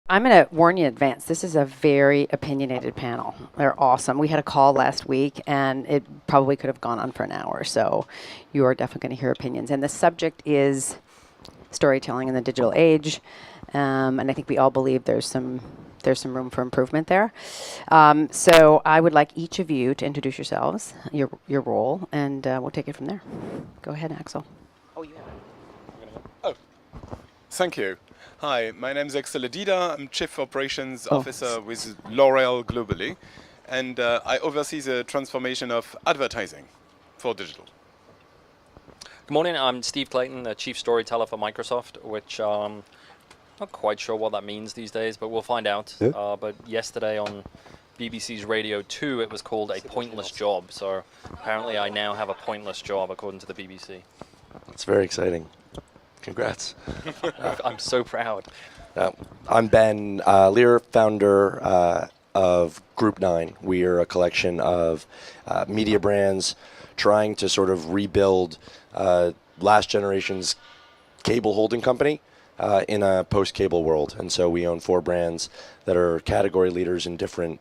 I'm going to warn you in advance. This is a very opinionated panel. They're awesome. We had a call last week, and it probably could have gone on for an hour. So you are definitely going to hear opinions. And the subject is storytelling in the digital age. And I think we all believe there's some room for improvement there. So I would like each of you to introduce yourselves, your role, and we'll take it from there. Go ahead, Axel. Oh, you have it. Oh, thank you. Hi, my name is Axel Edida. I'm Chief Operations Officer with L'Oréal globally, and I oversee the transformation of advertising for digital. Good morning, I'm Steve Clayton, the Chief Storyteller for Microsoft, which not quite sure what that means these days, but we'll find out. Yeah. But yesterday on BBC's Radio 2, it was called a pointless job. So apparently I now have a pointless job, according to the BBC. It's very exciting. Congrats. I'm so proud. I'm Ben Lear, founder of Group 9. We are a collection of media brands trying to sort of rebuild last generation's cable holding company in a post-cable world. And so we own 4 brands that are category leaders in different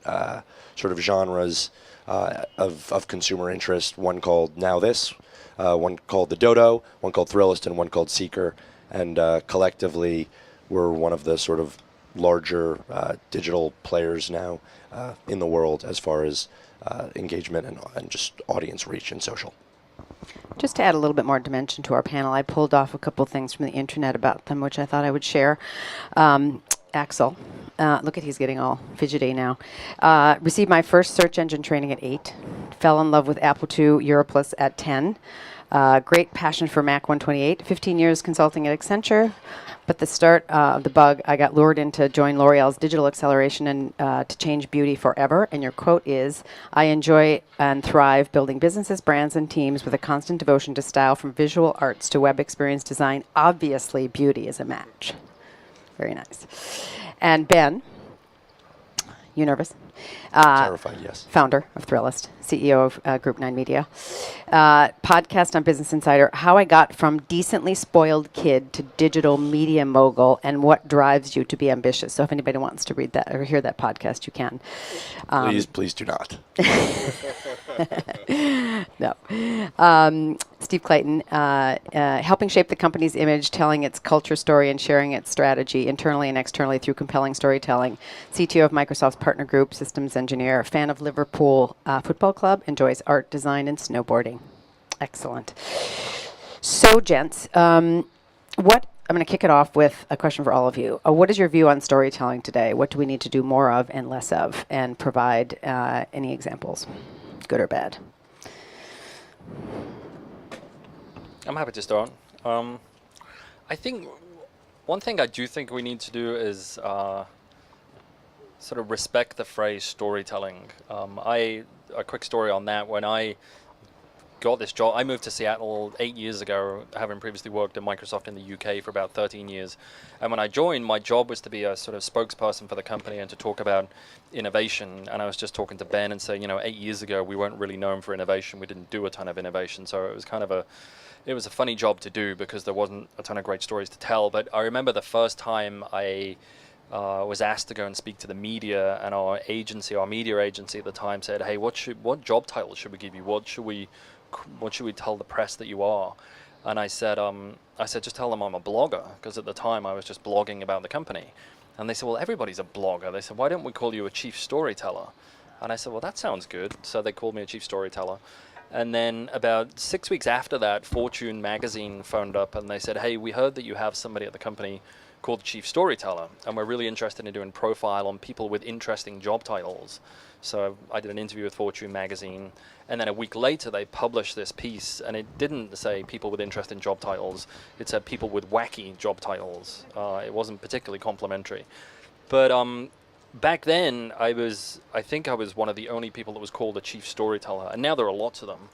sort of genres of consumer interest. One called Now This, one called The Dodo, one called Thrillist, and one called Seeker. And collectively, we're one of the sort of larger digital players now in the world as far as engagement and just audience reach and social. Just to add a little bit more dimension to our panel, I pulled off a couple things from the internet about them, which I thought I would share. Axel, look at he's getting all fidgety now. Received my first search engine training at 8. Fell in love with Apple II Europlus at 10. Great passion for Mac 128. 15 years consulting at Accenture. But the start of the bug, I got lured in to join L'Oreal's digital acceleration and to change beauty forever. And your quote is, I enjoy and thrive building businesses, brands, and teams with a constant devotion to style from visual arts to web experience design. Obviously, beauty is a match. Very nice. And Ben, you nervous? Terrified, yes. Founder of Thrillist, CEO of Group 9 Media. Podcast on Business Insider, how I got from decently spoiled kid to digital media mogul and what drives you to be ambitious. So if anybody wants to read that or hear that podcast, you can. Please do not. No. Steve Clayton, helping shape the company's image, telling its culture story, and sharing its strategy internally and externally through compelling storytelling. CTO of Microsoft's partner group, systems engineer, fan of Liverpool Football Club, enjoys art, design, and snowboarding. Excellent. So, gents, I'm going to kick it off with a question for all of you. What is your view on storytelling today? What do we need to do more of and less of? And provide any examples, good or bad. I'm happy to start. I think one thing I do think we need to do is sort of respect the phrase storytelling. A quick story on that. When I got this job, I moved to Seattle 8 years ago, having previously worked at Microsoft in the UK for about 13 years. And when I joined, my job was to be a sort of spokesperson for the company and to talk about innovation. And I was just talking to Ben and saying, 8 years ago, we weren't really known for innovation. We didn't do a ton of innovation. So it was kind of it was a funny job to do because there wasn't a ton of great stories to tell. But I remember the first time I was asked to go and speak to the media, and our media agency at the time said, "Hey, what job title should we give you? What should we tell the press that you are?" And I said, just tell them I'm a blogger, because at the time I was just blogging about the company. And they said, well, everybody's a blogger. They said, why don't we call you a chief storyteller? And I said, well, that sounds good. So they called me a chief storyteller. And then about 6 weeks after that, Fortune magazine phoned up and they said, hey, we heard that you have somebody at the company called chief storyteller, and we're really interested in doing profile on people with interesting job titles. So I did an interview with Fortune magazine, and then a week later they published this piece, and it didn't say people with interesting job titles, it said people with wacky job titles. It wasn't particularly complimentary. But back then, I think I was one of the only people that was called a chief storyteller, and now there are lots of them,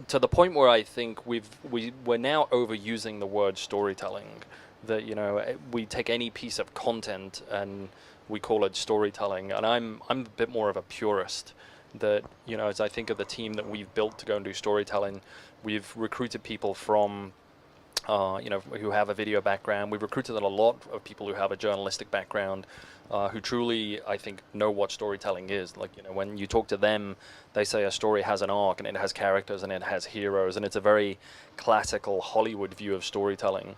to the point where I think we're now overusing the word storytelling. That we take any piece of content and we call it storytelling, and I'm a bit more of a purist. That as I think of the team that we've built to go and do storytelling, we've recruited people from who have a video background. We've recruited a lot of people who have a journalistic background, who truly, I think, know what storytelling is. Like, when you talk to them, they say a story has an arc and it has characters and it has heroes, and it's a very classical Hollywood view of storytelling.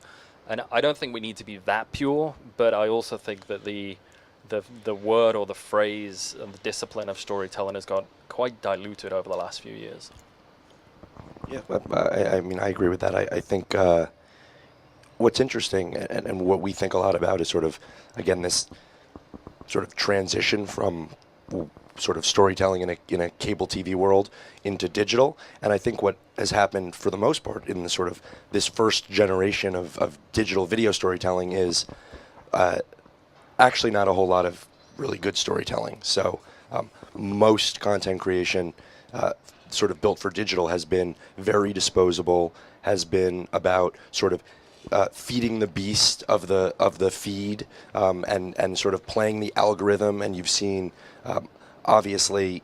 And I don't think we need to be that pure, but I also think that the word or the phrase and the discipline of storytelling has got quite diluted over the last few years. Yeah, I mean, I agree with that. I think what's interesting and what we think a lot about is sort of, again, this sort of transition from sort of storytelling in a cable TV world into digital. And I think what has happened for the most part in the sort of this first generation of digital video storytelling is actually not a whole lot of really good storytelling. So most content creation sort of built for digital has been very disposable, has been about sort of feeding the beast of the feed, and sort of playing the algorithm. And you've seen obviously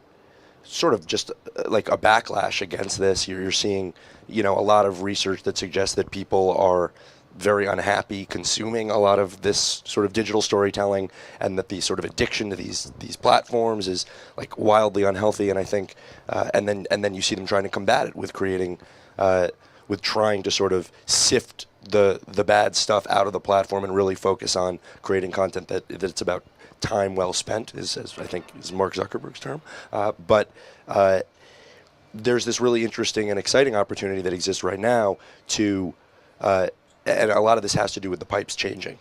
sort of just like a backlash against this. You're seeing a lot of research that suggests that people are very unhappy consuming a lot of this sort of digital storytelling, and that the sort of addiction to these platforms is like wildly unhealthy. And I think and then you see them trying to combat it with creating with trying to sort of sift the bad stuff out of the platform and really focus on creating content that it's about time well spent, as I think is Mark Zuckerberg's term. But there's this really interesting and exciting opportunity that exists right now to and a lot of this has to do with the pipes changing,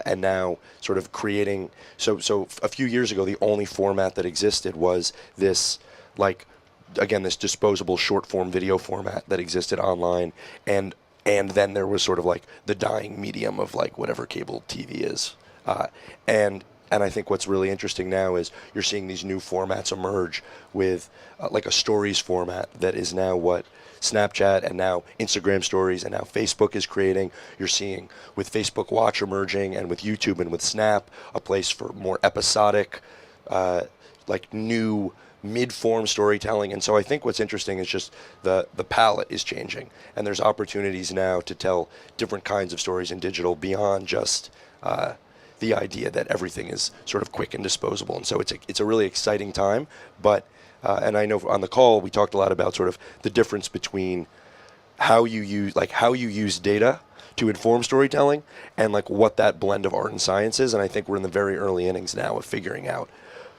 and now sort of creating. So a few years ago, the only format that existed was this, like, again, this disposable short form video format that existed online, and then there was sort of like the dying medium of like whatever cable TV is, and I think what's really interesting now is you're seeing these new formats emerge with like a stories format that is now what Snapchat and now Instagram stories and now Facebook is creating. You're seeing with Facebook Watch emerging, and with YouTube and with Snap, a place for more episodic, like new mid-form storytelling. And so I think what's interesting is just the palette is changing, and there's opportunities now to tell different kinds of stories in digital beyond just the idea that everything is sort of quick and disposable. And so it's a really exciting time. But and I know on the call we talked a lot about sort of the difference between how you use data to inform storytelling and like what that blend of art and science is. And I think we're in the very early innings now of figuring out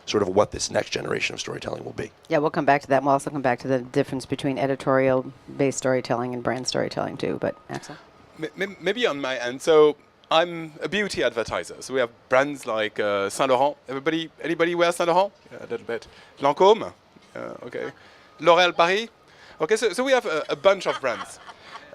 sort of what this next generation of storytelling will be. Yeah, we'll come back to that. And we'll also come back to the difference between editorial-based storytelling and brand storytelling too. But Axel? Maybe on my end. So I'm a beauty advertiser. So we have brands like Saint Laurent. Anybody wear Saint Laurent? Yeah, a little bit. Lancôme. Okay. L'Oréal Paris. Okay, so we have a bunch of brands.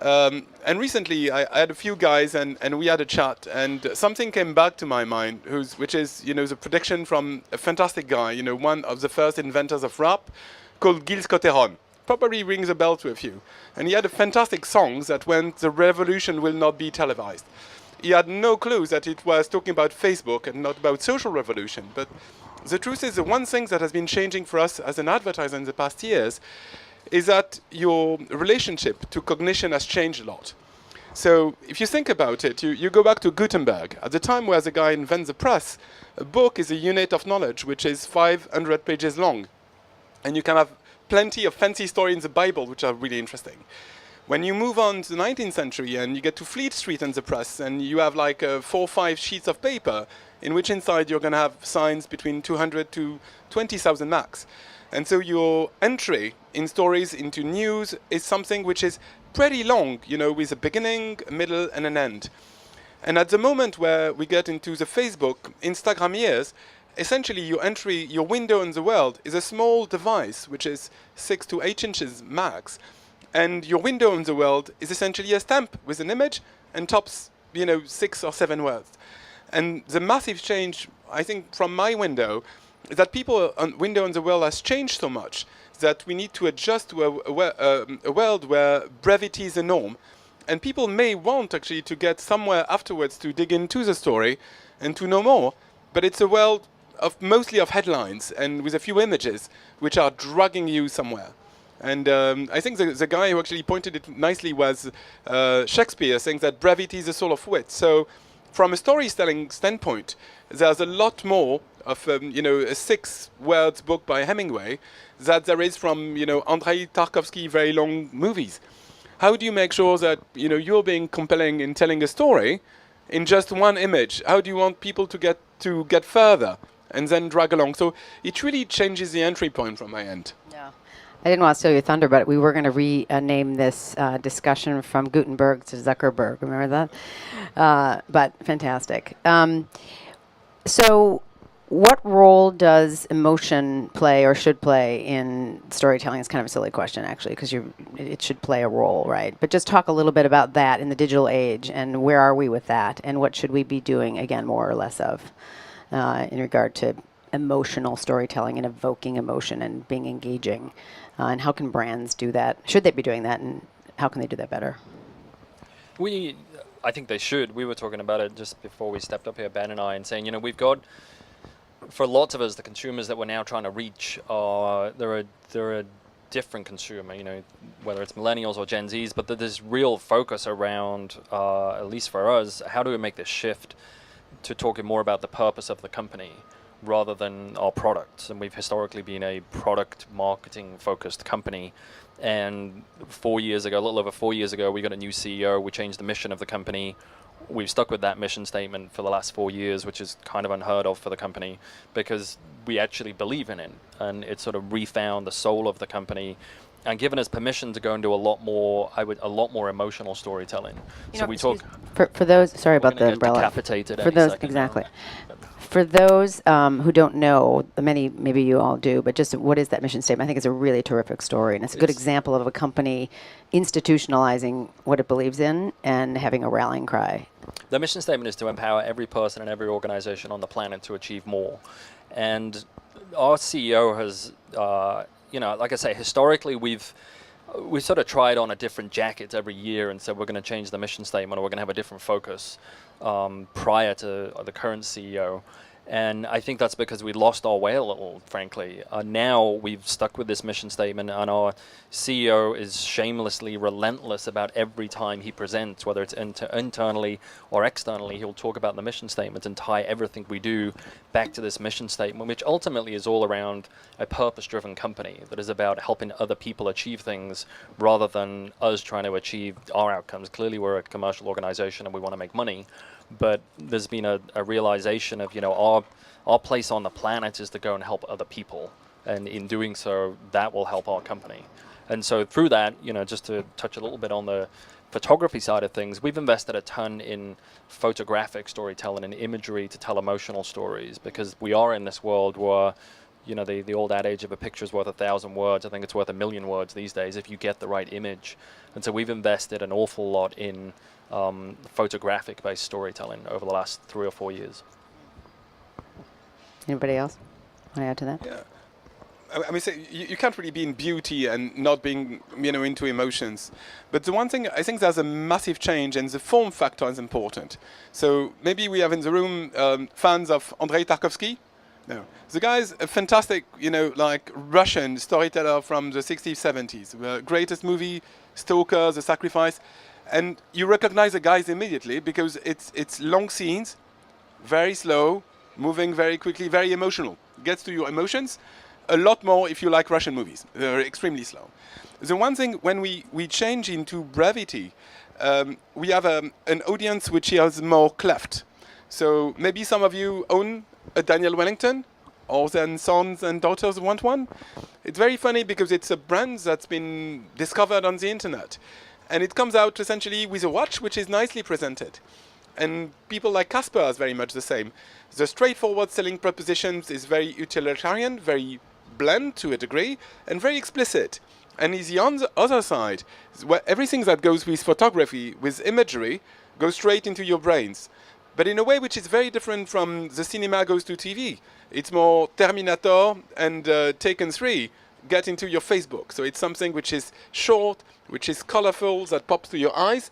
And recently I had a few guys and we had a chat, and something came back to my mind, which is the prediction from a fantastic guy, one of the first inventors of rap, called Gil Scott-Heron. Probably rings a bell to a few. And he had a fantastic song that went, "The revolution will not be televised." He had no clue that it was talking about Facebook and not about social revolution. But the truth is, the one thing that has been changing for us as an advertiser in the past years is that your relationship to cognition has changed a lot. So if you think about it, you go back to Gutenberg. At the time where the guy invents the press, a book is a unit of knowledge which is 500 pages long. And you can have plenty of fancy stories in the Bible which are really interesting. When you move on to the 19th century and you get to Fleet Street and the press, and you have like 4 or 5 sheets of paper in which inside you're going to have signs between 200 to 20,000 max. And so your entry in stories into news is something which is pretty long, with a beginning, a middle, and an end. And at the moment where we get into the Facebook, Instagram years, essentially your window in the world is a small device, which is 6 to 8 inches max. And your window in the world is essentially a stamp with an image and tops, 6 or 7 words. And the massive change, I think, from my window, is that people on window in the world has changed so much that we need to adjust to a world where brevity is the norm. And people may want actually to get somewhere afterwards to dig into the story and to know more, but it's a world of mostly of headlines and with a few images which are dragging you somewhere. And I think the guy who actually pointed it nicely was Shakespeare, saying that brevity is the soul of wit. So from a storytelling standpoint, there's a lot more of a 6 words book by Hemingway that there is from Andrei Tarkovsky very long movies. How do you make sure that you're being compelling in telling a story in just one image? How do you want people to get further and then drag along? So it really changes the entry point from my end. Yeah. I didn't want to steal your thunder, but we were going to rename this discussion from Gutenberg to Zuckerberg. Remember that? But fantastic. So what role does emotion play or should play in storytelling? It's kind of a silly question, actually, because it should play a role, right? But just talk a little bit about that in the digital age, and where are we with that, and what should we be doing, again, more or less of in regard to emotional storytelling and evoking emotion and being engaging. And how can brands do that? Should they be doing that, and how can they do that better? I think they should. We were talking about it just before we stepped up here, Ben and I, and saying, we've got, for lots of us, the consumers that we're now trying to reach, they're a different consumer, whether it's millennials or Gen Zs, but there's real focus around, at least for us, how do we make this shift to talking more about the purpose of the company rather than our products. And we've historically been a product marketing focused company. And 4 years ago, a little over 4 years ago, we got a new CEO. We changed the mission of the company. We've stuck with that mission statement for the last 4 years, which is kind of unheard of for the company because we actually believe in it. And it sort of refound the soul of the company and given us permission to go and do a lot more emotional storytelling. So we talk for those. Sorry about the umbrella. Decapitated for those, exactly. For those who don't know, maybe you all do, but just what is that mission statement? I think it's a really terrific story, and it's a good example of a company institutionalizing what it believes in and having a rallying cry. The mission statement is to empower every person and every organization on the planet to achieve more. And our CEO has, like I say, historically we've sort of tried on a different jacket every year and said we're going to change the mission statement or we're going to have a different focus prior to the current CEO. And I think that's because we lost our way a little, frankly. Now we've stuck with this mission statement, and our CEO is shamelessly relentless about every time he presents, whether it's internally or externally, he'll talk about the mission statement and tie everything we do back to this mission statement, which ultimately is all around a purpose-driven company that is about helping other people achieve things rather than us trying to achieve our outcomes. Clearly, we're a commercial organization and we want to make money. But there's been a realization of, our place on the planet is to go and help other people. And in doing so, that will help our company. And so through that, just to touch a little bit on the photography side of things, we've invested a ton in photographic storytelling and imagery to tell emotional stories, because we are in this world where, the old adage of a picture is worth 1,000 words. I think it's worth 1,000,000 words these days if you get the right image. And so we've invested an awful lot in photographic-based storytelling over the last 3 or 4 years. Anybody else want to add to that? Yeah. I mean, you can't really be in beauty and not being, into emotions. But the one thing, I think there's a massive change, and the form factor is important. So maybe we have in the room fans of Andrei Tarkovsky. No. The guy is a fantastic, Russian storyteller from the 60s, 70s. The greatest movie, Stalker, The Sacrifice. And you recognize the guys immediately because it's long scenes, very slow, moving very quickly, very emotional. Gets to your emotions a lot more if you like Russian movies. They're extremely slow. The one thing, when we change into brevity, we have an audience which is more cleft. So maybe some of you own a Daniel Wellington, or then sons and daughters want one. It's very funny because it's a brand that's been discovered on the internet. And it comes out essentially with a watch which is nicely presented. And people like Casper is very much the same. The straightforward selling propositions is very utilitarian, very bland to a degree, and very explicit. And the on the other side, where everything that goes with photography, with imagery, goes straight into your brains. But in a way which is very different from the cinema goes to TV. It's more Terminator and Taken 3 get into your Facebook. So it's something which is short, which is colorful, that pops to your eyes.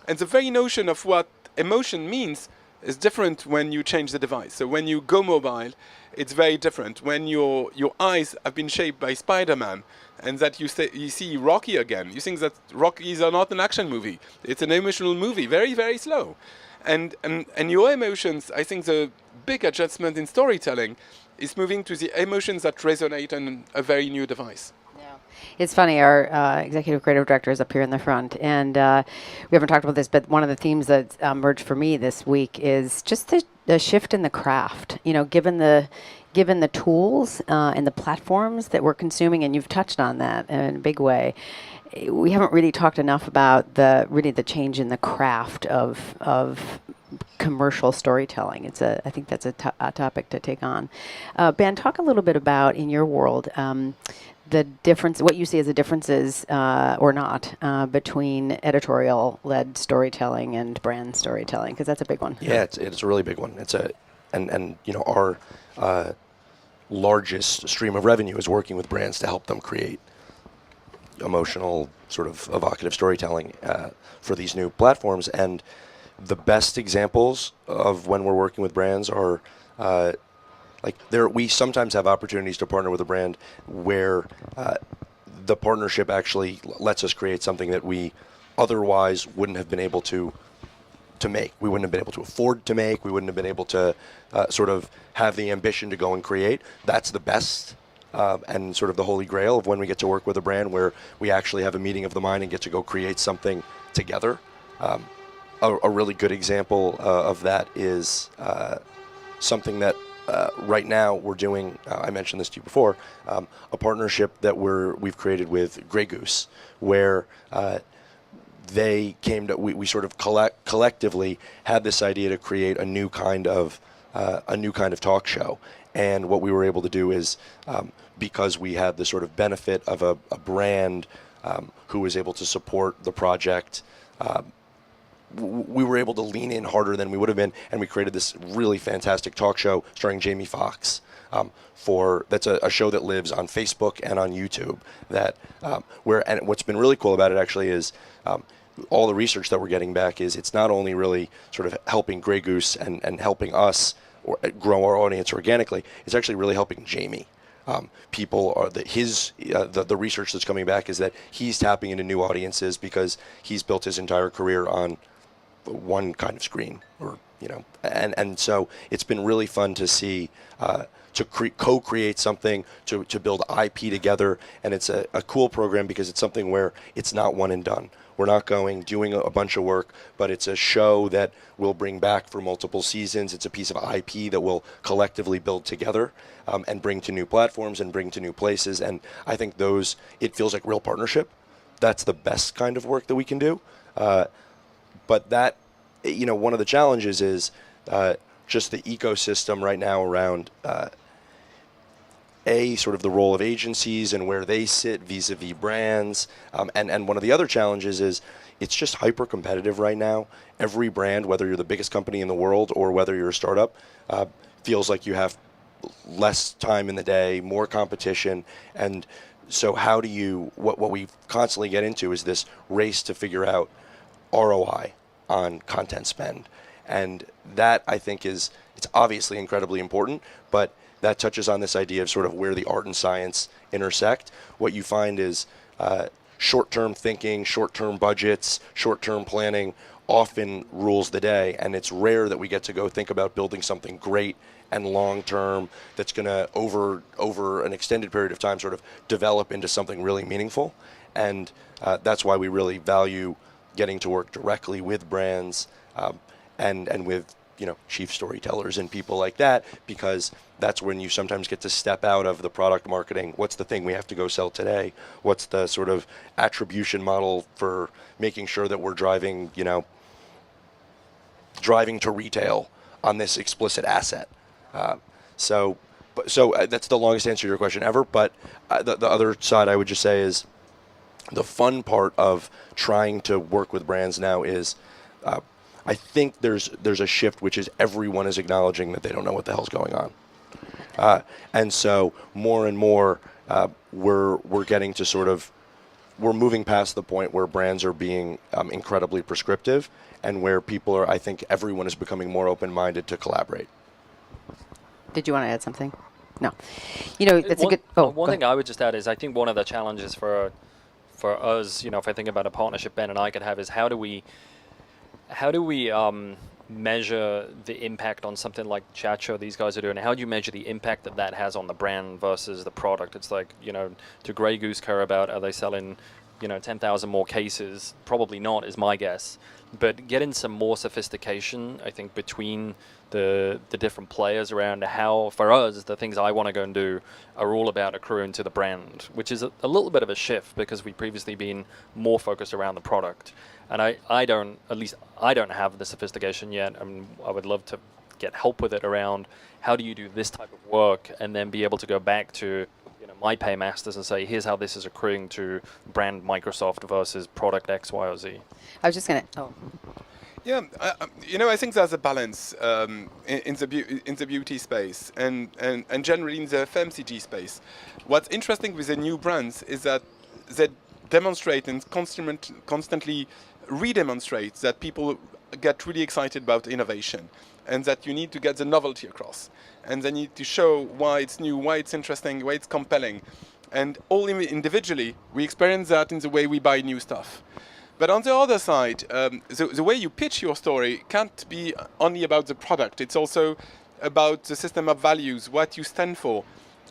And the very notion of what emotion means is different when you change the device. So when you go mobile, it's very different. When your eyes have been shaped by Spider-Man, and that you see Rocky again. You think that Rocky is not an action movie. It's an emotional movie, very, very slow. And your emotions, I think the big adjustment in storytelling is moving to the emotions that resonate on a very new device. It's funny, our executive creative director is up here in the front, and we haven't talked about this, but one of the themes that emerged for me this week is just the shift in the craft. You know, given the tools and the platforms that we're consuming, and you've touched on that in a big way, we haven't really talked enough about the change in the craft of commercial storytelling. I think that's a topic to take on. Ben, talk a little bit about, in your world, the difference, what you see as the differences or not between editorial-led storytelling and brand storytelling, because that's a big one. Yeah, it's a really big one. And you know, our largest stream of revenue is working with brands to help them create emotional, sort of evocative storytelling for these new platforms. And the best examples of when we're working with brands are we sometimes have opportunities to partner with a brand where the partnership actually lets us create something that we otherwise wouldn't have been able to make. We wouldn't have been able to afford to make. We wouldn't have been able to sort of have the ambition to go and create. That's the best and sort of the holy grail of when we get to work with a brand where we actually have a meeting of the mind and get to go create something together. A really good example of that is something that right now we're doing. I mentioned this to you before. A partnership that we've created with Grey Goose, where they came to. We sort of collectively had this idea to create a new kind of talk show. And what we were able to do is, because we had the sort of benefit of a brand who was able to support the project. We were able to lean in harder than we would have been, and we created this really fantastic talk show starring Jamie Foxx. That's a show that lives on Facebook and on YouTube. And what's been really cool about it actually is all the research that we're getting back is it's not only really sort of helping Grey Goose and helping us grow our audience organically. It's actually really helping Jamie. People are the research that's coming back is that he's tapping into new audiences because he's built his entire career on one kind of screen, and so it's been really fun to see to co-create something, to build IP together, and it's a cool program because it's something where it's not one and done. We're not doing a bunch of work, but it's a show that we'll bring back for multiple seasons. It's a piece of IP that we'll collectively build together and bring to new platforms and bring to new places. And I think it feels like real partnership. That's the best kind of work that we can do. But that, one of the challenges is just the ecosystem right now around sort of the role of agencies and where they sit vis-a-vis brands. And one of the other challenges is it's just hyper competitive right now. Every brand, whether you're the biggest company in the world or whether you're a startup, feels like you have less time in the day, more competition. And so what we constantly get into is this race to figure out ROI on content spend. And that, I think, it's obviously incredibly important, but that touches on this idea of sort of where the art and science intersect. What you find is short-term thinking, short-term budgets, short-term planning often rules the day, and it's rare that we get to go think about building something great and long-term that's going to, over an extended period of time, sort of develop into something really meaningful. And that's why we really value getting to work directly with brands and with chief storytellers and people like that, because that's when you sometimes get to step out of the product marketing. What's the thing we have to go sell today? What's the sort of attribution model for making sure that we're driving to retail on this explicit asset? So that's the longest answer to your question ever. But the other side I would just say is the fun part of trying to work with brands now is I think there's a shift, which is everyone is acknowledging that they don't know what the hell's going on. And so more and more we're getting to we're moving past the point where brands are being incredibly prescriptive and where I think everyone is becoming more open-minded to collaborate. Did you want to add something? No. You know, that's a good. Oh, one go thing ahead. I would just add is I think one of the challenges for us, you know, if I think about a partnership Ben and I could have, is how do we measure the impact on something like Chacho these guys are doing? How do you measure the impact that that has on the brand versus the product? It's like, you know, do Grey Goose care about, are they selling, you know, 10,000 more cases? Probably not, is my guess. But getting some more sophistication, I think, between the different players around how, for us, the things I want to go and do are all about accruing to the brand, which is a little bit of a shift because we've previously been more focused around the product. And I don't, at least I don't have the sophistication yet. I mean, I would love to get help with it around how do you do this type of work and then be able to go back to, you know, my paymasters and say, here's how this is accruing to brand Microsoft versus product X, Y, or Z. I was just going to. Oh. Yeah, you know, I think there's a balance in the beauty space and generally in the FMCG space. What's interesting with the new brands is that they demonstrate and constantly re-demonstrate that people get really excited about innovation, and that you need to get the novelty across, and they need to show why it's new, why it's interesting, why it's compelling, and all individually we experience that in the way we buy new stuff. But on the other side, the way you pitch your story can't be only about the product. It's also about the system of values, what you stand for,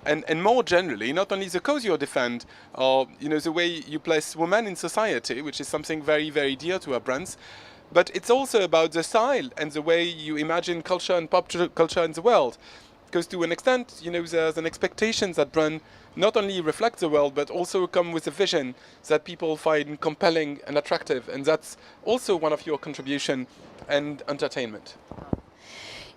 and more generally, not only the cause you defend, or you know, the way you place women in society, which is something very, very dear to our brands, but it's also about the style and the way you imagine culture and pop culture in the world. Because to an extent, you know, there's an expectation that brand not only reflect the world, but also come with a vision that people find compelling and attractive. And that's also one of your contribution and entertainment.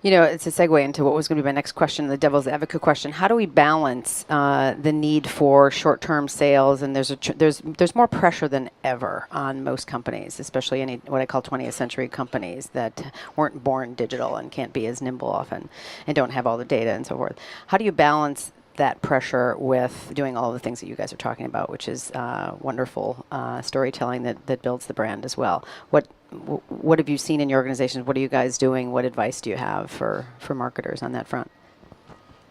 You know, it's a segue into what was going to be my next question, the devil's advocate question. How do we balance the need for short-term sales? And there's more pressure than ever on most companies, especially any what I call 20th century companies that weren't born digital and can't be as nimble often and don't have all the data and so forth. How do you balance that pressure with doing all of the things that you guys are talking about, which is wonderful storytelling that builds the brand as well? What have you seen in your organizations? What are you guys doing? What advice do you have for marketers on that front?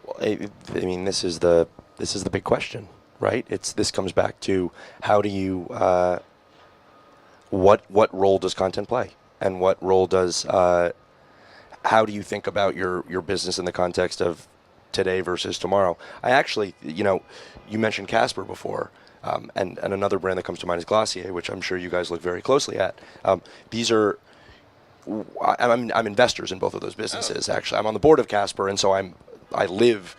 Well, I mean, this is the big question, right? This comes back to how do you what role does content play, and what role does how do you think about your business in the context of today versus tomorrow? I actually, you know, you mentioned Casper before, and another brand that comes to mind is Glossier, which I'm sure you guys look very closely at. These are, I'm investors in both of those businesses. Actually, I'm on the board of Casper, and so I live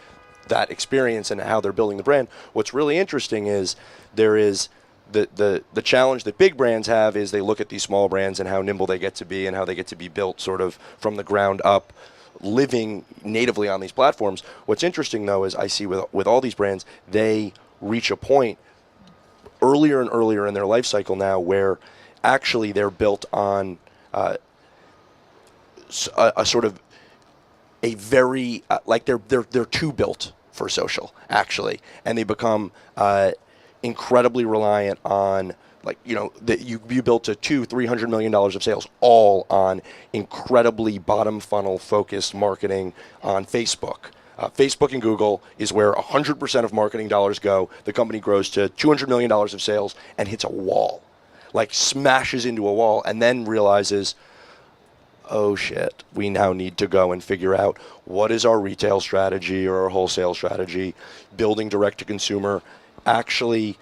that experience and how they're building the brand. What's really interesting is there is the challenge that big brands have is they look at these small brands and how nimble they get to be and how they get to be built sort of from the ground up, living natively on these platforms. What's interesting though is I see with all these brands, they reach a point earlier and earlier in their life cycle now where actually they're built on a sort of a very like they're too built for social actually, and they become incredibly reliant on, like, you know, that you built to $200-300 million of sales all on incredibly bottom funnel focused marketing on Facebook. Facebook and Google is where 100% of marketing dollars go. The company grows to $200 million of sales and hits a wall, like smashes into a wall, and then realizes, oh shit, we now need to go and figure out what is our retail strategy or our wholesale strategy, building direct to consumer. Actually,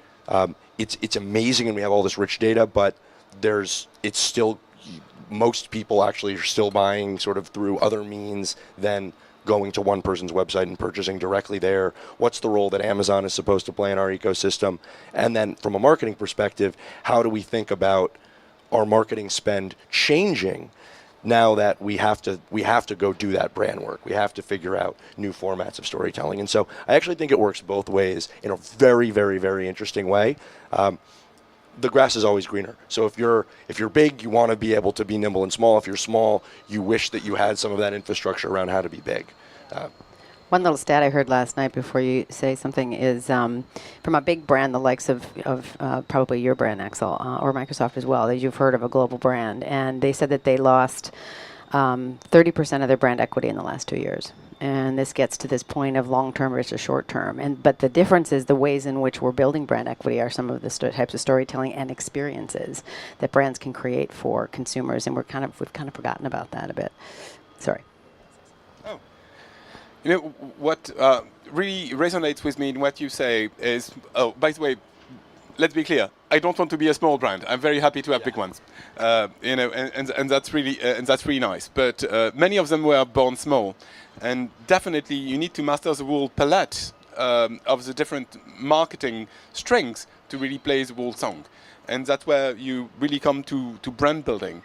it's amazing, and we have all this rich data, but it's still, most people actually are still buying sort of through other means than going to one person's website and purchasing directly there. What's the role that Amazon is supposed to play in our ecosystem? And then from a marketing perspective, how do we think about our marketing spend changing now that we have to go do that brand work? We have to figure out new formats of storytelling. And so I actually think it works both ways in a very, very, very interesting way. The grass is always greener. So if you're big, you want to be able to be nimble and small. If you're small, you wish that you had some of that infrastructure around how to be big. One little stat I heard last night before you say something is from a big brand, the likes of probably your brand, Axel, or Microsoft as well, that you've heard of, a global brand. And they said that they lost 30% of their brand equity in the last 2 years. And this gets to this point of long-term versus short-term. But the difference is the ways in which we're building brand equity are some of the types of storytelling and experiences that brands can create for consumers. And we've kind of forgotten about that a bit. Sorry. Oh. You know, what really resonates with me in what you say is, oh, by the way, let's be clear. I don't want to be a small brand. I'm very happy to have big ones, you know, and that's really nice. But many of them were born small, and definitely you need to master the whole palette of the different marketing strengths to really play the whole song, and that's where you really come to brand building.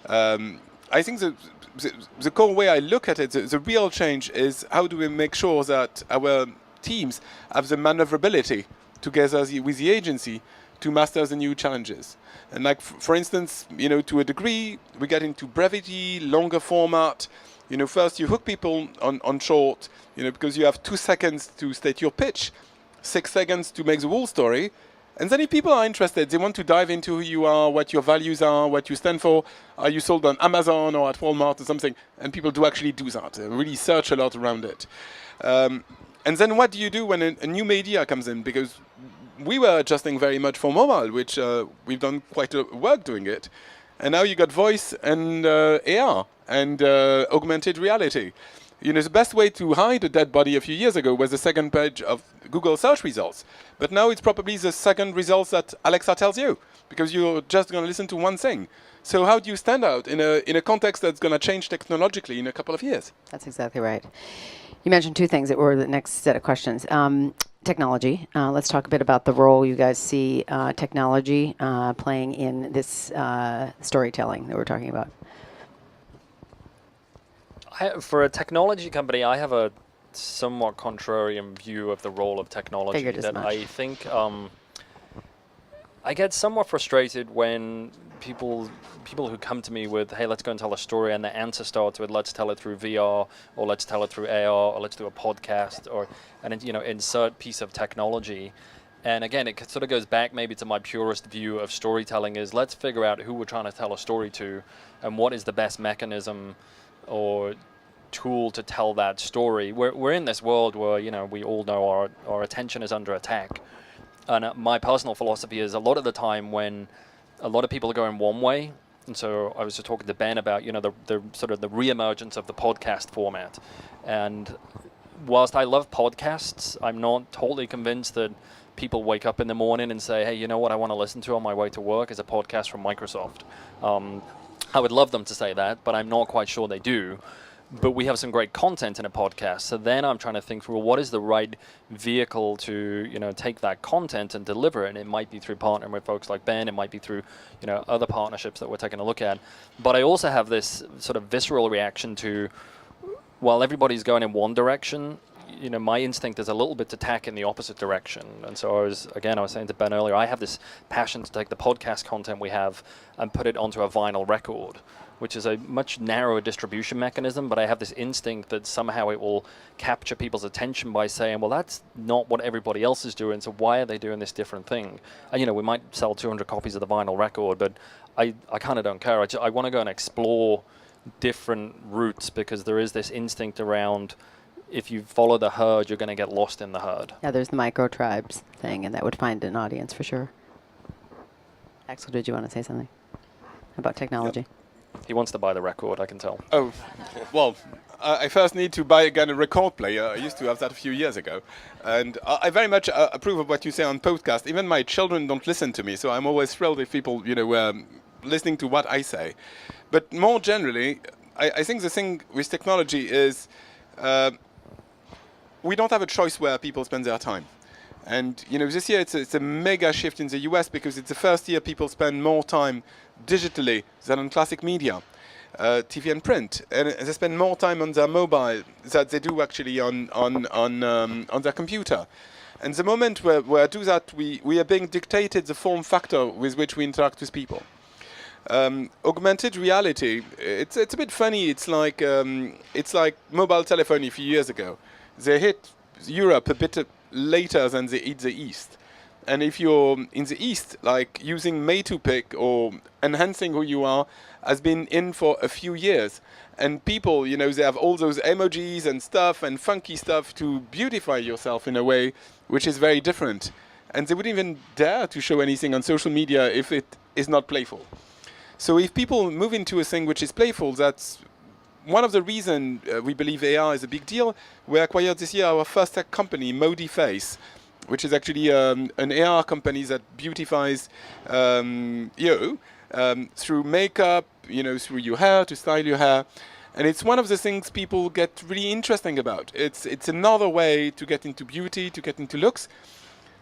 I think the core way I look at it, the real change is how do we make sure that our teams have the maneuverability together with the agency to master the new challenges. And like, for instance, you know, to a degree, we get into brevity, longer format. You know, first you hook people on short, you know, because you have 2 seconds to state your pitch, 6 seconds to make the whole story. And then if people are interested, they want to dive into who you are, what your values are, what you stand for. Are you sold on Amazon or at Walmart or something? And people do actually do that. They really search a lot around it. And then what do you do when a new media comes in? Because we were adjusting very much for mobile, which we've done quite a work doing it. And now you got voice and AR and augmented reality. You know, the best way to hide a dead body a few years ago was the second page of Google search results. But now it's probably the second results that Alexa tells you, because you're just going to listen to one thing. So how do you stand out in a context that's going to change technologically in a couple of years? That's exactly right. You mentioned two things that were the next set of questions. Technology. Let's talk a bit about the role you guys see technology playing in this storytelling that we're talking about. For a technology company, I have a somewhat contrarian view of the role of technology. Figured as much. I think I get somewhat frustrated when people who come to me with, hey, let's go and tell a story, and the answer starts with, let's tell it through VR, or let's tell it through AR, or let's do a podcast, and you know, insert piece of technology. And again, it sort of goes back maybe to my purest view of storytelling is let's figure out who we're trying to tell a story to, and what is the best mechanism or tool to tell that story. We're in this world where, you know, we all know our attention is under attack. And my personal philosophy is a lot of the time when a lot of people are going one way, and so I was just talking to Ben about, you know, the sort of the reemergence of the podcast format. And whilst I love podcasts, I'm not totally convinced that people wake up in the morning and say, hey, you know what I want to listen to on my way to work is a podcast from Microsoft. I would love them to say that, but I'm not quite sure they do. But we have some great content in a podcast. So then I'm trying to think through, well, what is the right vehicle to, you know, take that content and deliver it? And it might be through partnering with folks like Ben. It might be through, you know, other partnerships that we're taking a look at. But I also have this sort of visceral reaction to, while everybody's going in one direction, you know, my instinct is a little bit to tack in the opposite direction. And so I was saying to Ben earlier, I have this passion to take the podcast content we have and put it onto a vinyl record, which is a much narrower distribution mechanism, but I have this instinct that somehow it will capture people's attention by saying, well, that's not what everybody else is doing, so why are they doing this different thing? And, you know, we might sell 200 copies of the vinyl record, but I kind of don't care. I want to go and explore different routes, because there is this instinct around, if you follow the herd, you're going to get lost in the herd. Yeah, there's the micro tribes thing, and that would find an audience for sure. Axel, did you want to say something about technology? Yep. He wants to buy the record, I can tell. Oh, well, I first need to buy again a record player. I used to have that a few years ago. And I very much approve of what you say on podcast. Even my children don't listen to me, so I'm always thrilled if people, you know, listening to what I say. But more generally, I think the thing with technology is we don't have a choice where people spend their time. And, you know, this year it's a mega shift in the US, because it's the first year people spend more time digitally than on classic media, TV and print, and they spend more time on their mobile than they do actually on their computer. And the moment where I do that, we are being dictated the form factor with which we interact with people. Augmented reality, it's a bit funny. It's like mobile telephony a few years ago. They hit Europe a bit later than they hit the East. And if you're in the East, like using Made to Pick or enhancing who you are, has been in for a few years. And people, they have all those emojis and stuff and funky stuff to beautify yourself in a way which is very different. And they wouldn't even dare to show anything on social media if it is not playful. So if people move into a thing which is playful, that's one of the reasons we believe AR is a big deal. We acquired this year our first tech company, Modi Face, which is actually an AR company that beautifies you through makeup, through your hair, to style your hair. And it's one of the things people get really interesting about. It's another way to get into beauty, to get into looks.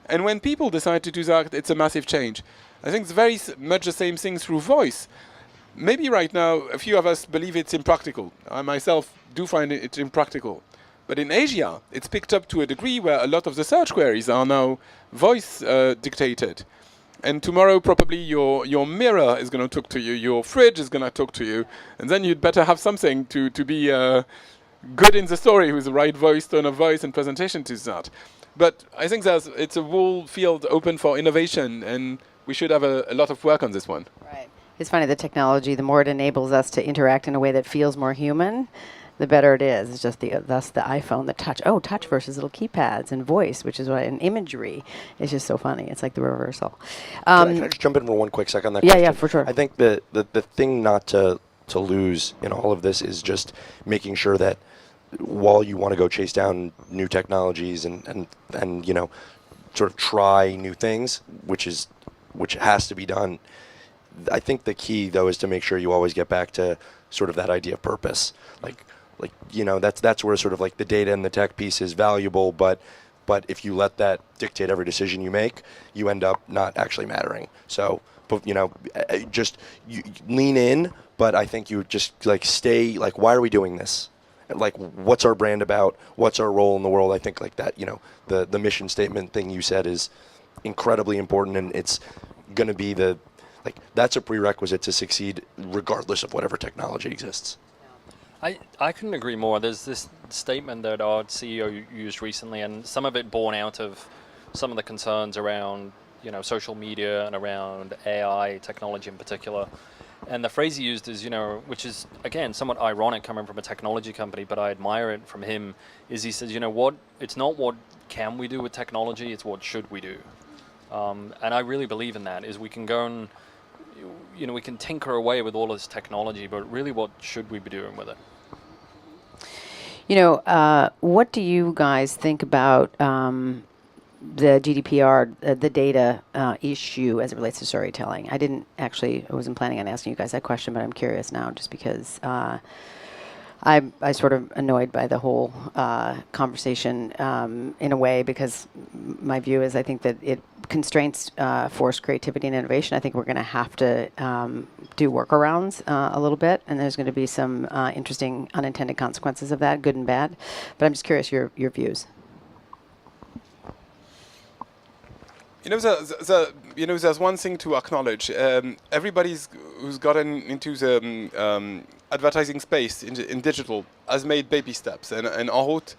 And when people decide to do that, it's a massive change. I think it's very much the same thing through voice. Maybe right now, a few of us believe it's impractical. I myself do find it impractical. But in Asia, it's picked up to a degree where a lot of the search queries are now voice dictated. And tomorrow, probably your mirror is going to talk to you, your fridge is going to talk to you, and then you'd better have something to be good in the story with the right voice, tone of voice, and presentation to that. But I think it's a whole field open for innovation, and we should have a lot of work on this one. Right. It's funny, the technology, the more it enables us to interact in a way that feels more human, the better it is. It's just thus the iPhone, the touch. Oh, touch versus little keypads and voice, which is what, and imagery is just so funny. It's like the reversal. Can I just jump in for one quick second on that Yeah, question? yeah, for sure. I think the thing not to lose in all of this is just making sure that while you want to go chase down new technologies and sort of try new things, which has to be done, I think the key though is to make sure you always get back to sort of that idea of purpose. That's where sort of like the data and the tech piece is valuable, but if you let that dictate every decision you make, you end up not actually mattering. So, just you lean in, but I think you just like stay like, why are we doing this? Like, what's our brand about? What's our role in the world? I think like that, the mission statement thing you said is incredibly important, and it's going to be that's a prerequisite to succeed regardless of whatever technology exists. I couldn't agree more. There's this statement that our CEO used recently, and some of it born out of some of the concerns around social media and around AI technology in particular. And the phrase he used is, which is, again, somewhat ironic coming from a technology company, but I admire it from him, is he says, it's not what can we do with technology, it's what should we do. And I really believe in that, is we can go and, we can tinker away with all this technology, but really what should we be doing with it? What do you guys think about the GDPR, the data issue as it relates to storytelling? I wasn't planning on asking you guys that question, but I'm curious now just because I'm sort of annoyed by the whole conversation in a way, because my view is I think that it constraints forced creativity and innovation. I think we're going to have to do workarounds a little bit, and there's going to be some interesting unintended consequences of that, good and bad. But I'm just curious your views. There's one thing to acknowledge. Everybody who's gotten into the advertising space in digital has made baby steps, and en route,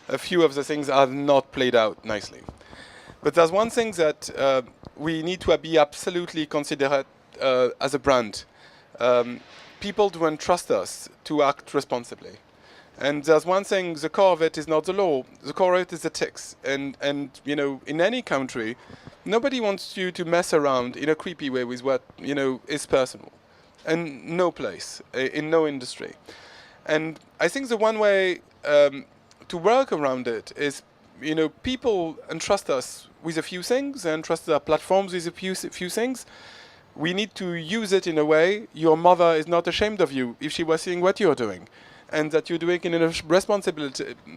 a few of the things have not played out nicely. But there's one thing that we need to be absolutely considerate as a brand. People don't trust us to act responsibly. And there's one thing, the core of it is not the law. The core of it is ethics. And in any country, nobody wants you to mess around in a creepy way with what, is personal. And no place, in no industry. And I think the one way to work around it is, people entrust us with a few things, and entrust our platforms with a few things. We need to use it in a way your mother is not ashamed of you if she was seeing what you're doing. And that you're doing it in a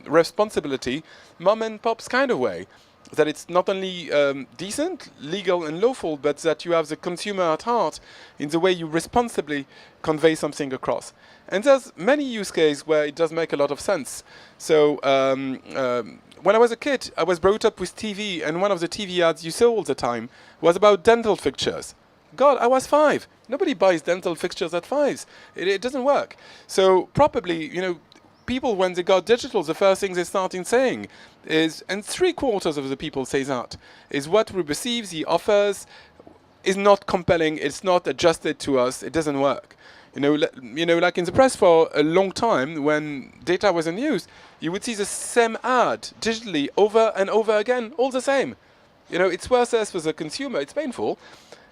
responsibility, mom and pop's kind of way. That it's not only decent, legal and lawful, but that you have the consumer at heart in the way you responsibly convey something across. And there's many use cases where it does make a lot of sense. So when I was a kid, I was brought up with TV, and one of the TV ads you saw all the time was about dental fixtures. God, I was 5. Nobody buys dental fixtures at 5. It doesn't work. So probably, people, when they got digital, the first thing they started saying is, and 3/4 of the people say that, is what we receive, the offers, is not compelling, it's not adjusted to us, it doesn't work. Like in the press for a long time when data wasn't used, you would see the same ad digitally over and over again, all the same. It's worse for the consumer, it's painful,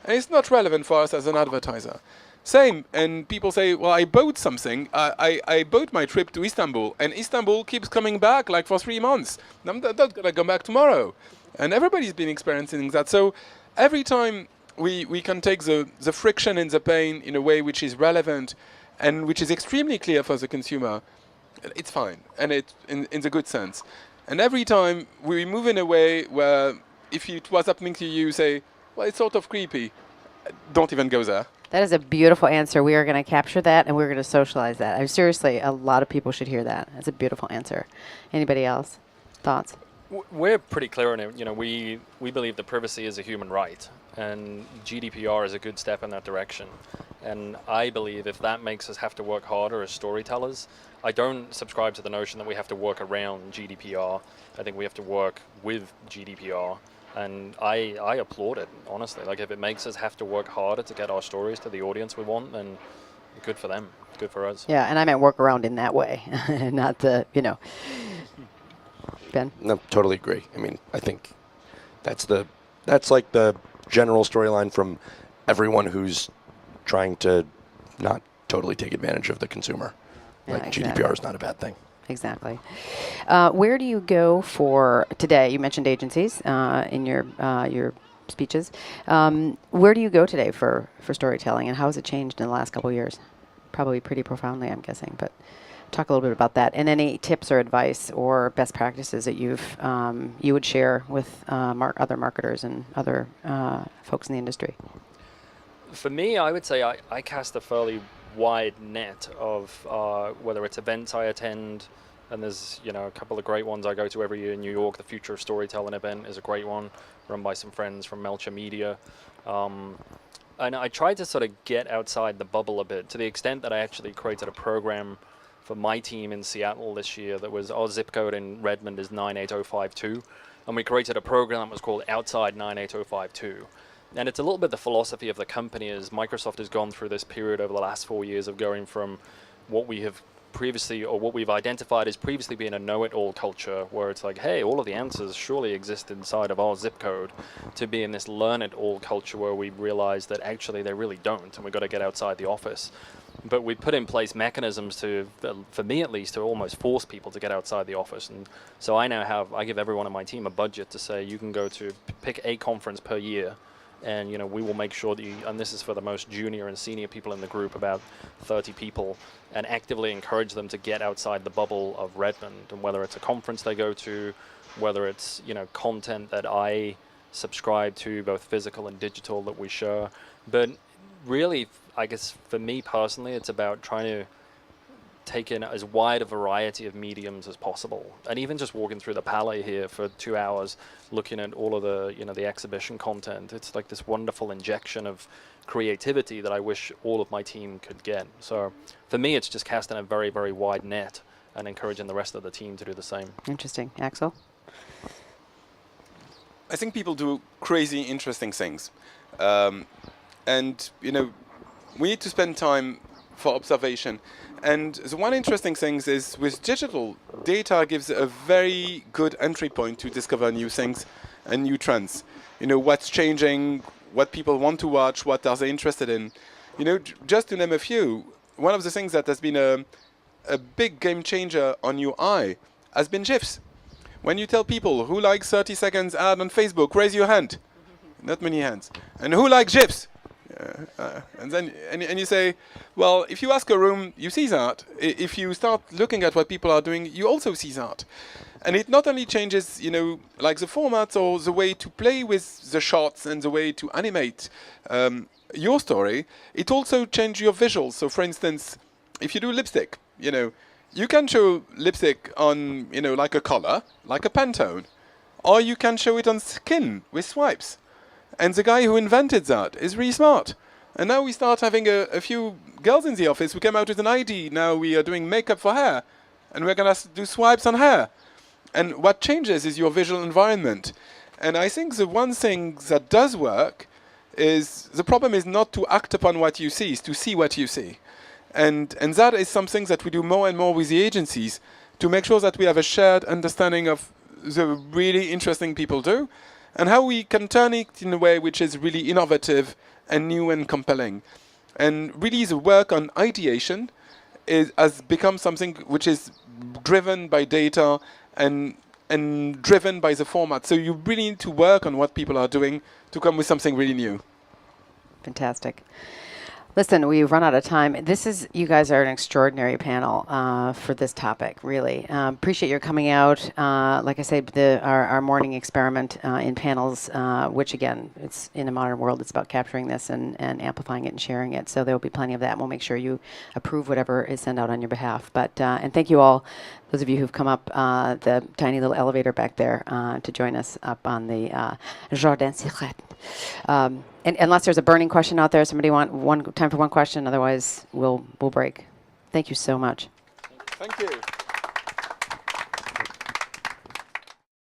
and it's not relevant for us as an advertiser. Same, and people say, well, I bought something, I bought my trip to Istanbul, and Istanbul keeps coming back like for 3 months. I'm not going to come back tomorrow. And everybody's been experiencing that. So every time we can take the friction and the pain in a way which is relevant and which is extremely clear for the consumer, it's fine, and it's in the good sense. And every time we move in a way where if it was happening to you, say, well, it's sort of creepy, don't even go there. That is a beautiful answer. We are going to capture that and we're going to socialize that. Seriously, a lot of people should hear that. That's a beautiful answer. Anybody else? Thoughts? We're pretty clear on it. We believe that privacy is a human right, and GDPR is a good step in that direction. And I believe if that makes us have to work harder as storytellers, I don't subscribe to the notion that we have to work around GDPR. I think we have to work with GDPR. And I applaud it, honestly. Like, if it makes us have to work harder to get our stories to the audience we want, then good for them, good for us. Yeah, and I meant work around in that way, not the, Ben? No, totally agree. I mean, I think that's like the general storyline from everyone who's trying to not totally take advantage of the consumer. Yeah, like exactly. GDPR is not a bad thing. Exactly. Where do you go for today? You mentioned agencies in your speeches. Where do you go today for storytelling, and how has it changed in the last couple of years? Probably pretty profoundly, I'm guessing. But talk a little bit about that, and any tips or advice or best practices that you would share with other marketers and other folks in the industry. For me, I would say I cast a fairly wide net of whether it's events I attend, and there's a couple of great ones I go to every year in New York. The Future of Storytelling event is a great one, run by some friends from Melcher Media. And I tried to sort of get outside the bubble a bit, to the extent that I actually created a program for my team in Seattle this year that was, our zip code in Redmond is 98052, and we created a program that was called Outside 98052. And it's a little bit the philosophy of the company, as Microsoft has gone through this period over the last 4 years of going from what we have previously, or what we've identified as previously being a know-it-all culture, where it's like, hey, all of the answers surely exist inside of our zip code, to being this learn-it-all culture where we realize that actually they really don't, and we've got to get outside the office. But we put in place mechanisms to, for me at least, to almost force people to get outside the office. And so I give everyone on my team a budget to say, you can go to pick a conference per year, and we will make sure that you, and this is for the most junior and senior people in the group, about 30 people, and actively encourage them to get outside the bubble of Redmond. And whether it's a conference they go to, whether it's content that I subscribe to, both physical and digital, that we share. But really, I guess for me personally, it's about trying to take in as wide a variety of mediums as possible. And even just walking through the Palais here for 2 hours, looking at all of the, the exhibition content, it's like this wonderful injection of creativity that I wish all of my team could get. So for me, it's just casting a very, very wide net and encouraging the rest of the team to do the same. Interesting. Axel? I think people do crazy, interesting things. And, we need to spend time for observation. And the one interesting thing is, with digital, data gives a very good entry point to discover new things and new trends. What's changing, what people want to watch, what are they interested in. Just to name a few, one of the things that has been a big game changer on UI has been GIFs. When you tell people who likes 30 seconds ad on Facebook, raise your hand. Not many hands. And who likes GIFs? And then and you say, well, if you ask a room, you see that. If you start looking at what people are doing, you also see that. And it not only changes, like the formats or the way to play with the shots and the way to animate your story, it also changes your visuals. So, for instance, if you do lipstick, you can show lipstick on, like a color, like a Pantone, or you can show it on skin with swipes. And the guy who invented that is really smart. And now we start having a few girls in the office who came out with an ID. Now we are doing makeup for hair, and we're going to do swipes on hair. And what changes is your visual environment. And I think the one thing that does work is, the problem is not to act upon what you see, is to see what you see. And that is something that we do more and more with the agencies to make sure that we have a shared understanding of the really interesting people do and how we can turn it in a way which is really innovative and new and compelling. And really the work on ideation has become something which is driven by data and driven by the format. So you really need to work on what people are doing to come with something really new. Fantastic. Listen, we've run out of time. You guys are an extraordinary panel for this topic, really. Appreciate your coming out. Like I said, our morning experiment in panels, which again, it's in a modern world, it's about capturing this and amplifying it and sharing it. So there will be plenty of that. And we'll make sure you approve whatever is sent out on your behalf. But and thank you all, those of you who've come up the tiny little elevator back there to join us up on the Jardin Secret. And unless there's a burning question out there, somebody want time for one question. Otherwise, we'll break. Thank you so much. Thank you.